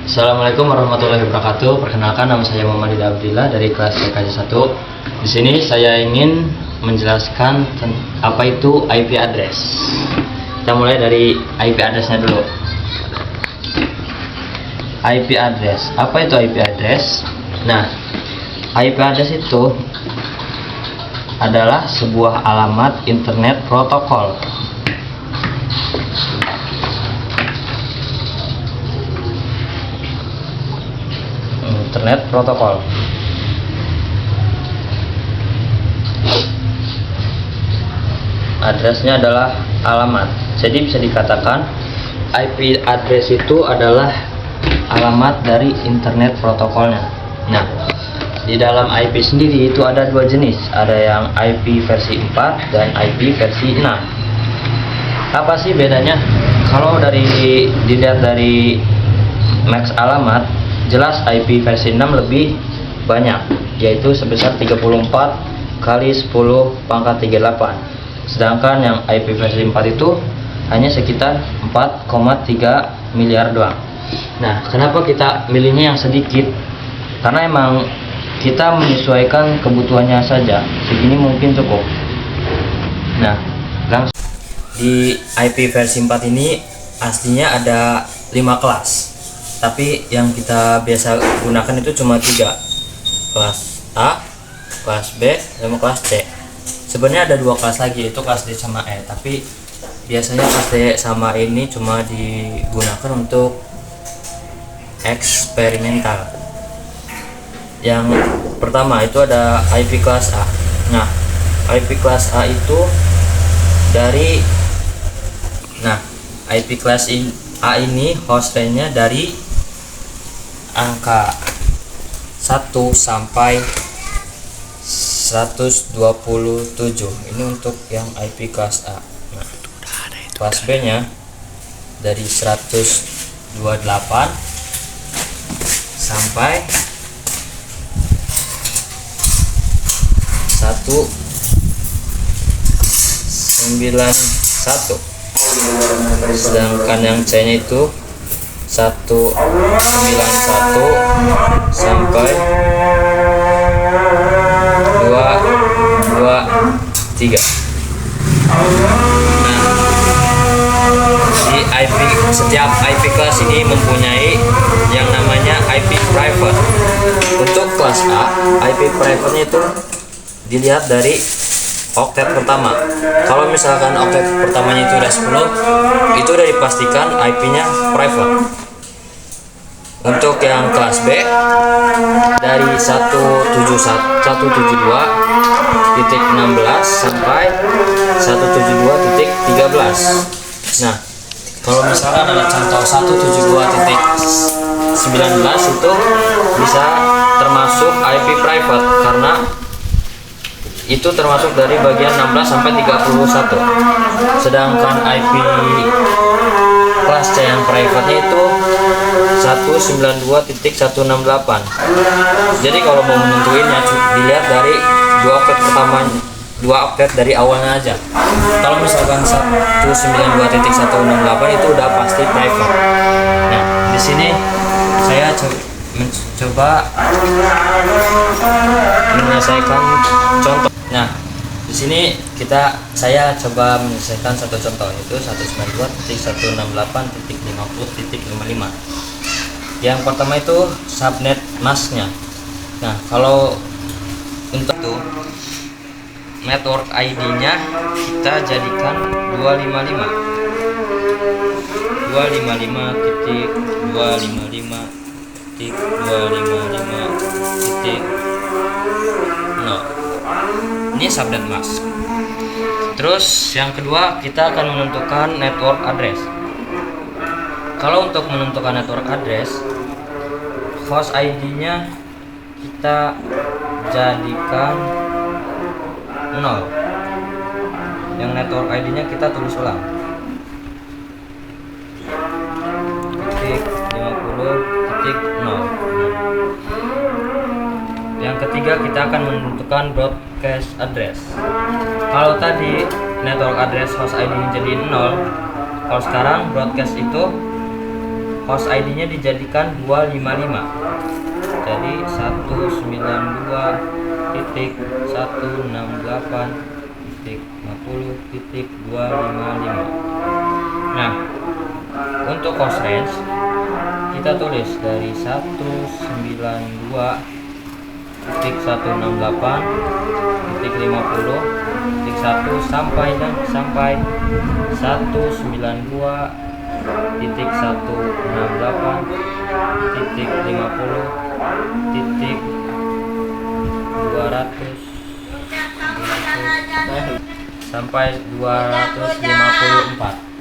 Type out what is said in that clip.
Assalamualaikum warahmatullahi wabarakatuh. Perkenalkan, nama saya Muhammad Abdillah dari kelas TKJ 1. Di sini saya ingin menjelaskan apa itu IP address. Kita mulai dari IP address-nya dulu. IP address. Apa itu IP address? Nah, IP address itu adalah sebuah alamat internet protokol. Internet protokol. Addressnya adalah alamat. Jadi bisa dikatakan IP address itu adalah alamat dari internet protokolnya. Nah, di dalam IP sendiri itu ada dua jenis. Ada yang IP versi 4 dan IP versi 6. Apa sih bedanya? Kalau dilihat dari max alamat, jelas IP versi 6 lebih banyak, yaitu sebesar 34 kali 10 pangkat 38. Sedangkan yang IP versi 4 itu hanya sekitar 4,3 miliar doang. Nah, kenapa kita milihnya yang sedikit? Karena emang kita menyesuaikan kebutuhannya saja. Segini mungkin cukup. Nah, langsung di IP versi 4 ini aslinya ada 5 kelas. Tapi yang kita biasa gunakan itu cuma 3, kelas A, kelas B, sama kelas C. Sebenarnya ada 2 kelas lagi, itu kelas D sama E. Tapi biasanya kelas D sama E ini cuma digunakan untuk eksperimental. Yang pertama itu ada IP kelas A. Nah, IP kelas A itu dari IP kelas A ini host range-nya dari angka 1 sampai 127. Ini untuk yang IP kelas A. Nah, kelas B nya dari 128 sampai 191. Sedangkan yang C nya itu 191 sampai 223. Nah, setiap IP kelas ini mempunyai yang namanya IP private. Untuk kelas A, IP private-nya itu dilihat dari oktet pertama. Kalau misalkan oktet pertamanya itu udah 10, itu udah dipastikan IP-nya private. Untuk yang kelas B dari 172.16 sampai 172.13. Nah, kalau misalkan ada contoh 172.19 itu bisa termasuk IP private karena itu termasuk dari bagian 16 sampai 31. Sedangkan IP kelas C yang private-nya itu 192.168. Jadi kalau mau menentuinnya dilihat dari 2 oktet pertama, 2 oktet dari awalnya aja. Kalau misalkan 192.168 itu udah pasti private. Nah, di sini saya mencoba menyelesaikan contoh. Nah, di sini saya coba menyelesaikan satu contoh, yaitu 192.168.50.55. Yang pertama itu subnet masknya. Nah, kalau untuk itu network ID-nya kita jadikan 255. 255.255.255.0. Ini subnet mask. Terus yang kedua kita akan menentukan network address. Kalau untuk menentukan network address, host ID-nya kita jadikan 0. Yang network ID-nya kita tulis ulang. Titik 50.0. Yang ketiga kita akan menentukan broadcast address. Kalau tadi network address host ID jadi 0, kalau sekarang broadcast itu host ID-nya dijadikan 255. Jadi 192.168.50.255. Nah, untuk host range kita tulis dari 192.168.50.1 sampai 192.168.50.200 sampai 254.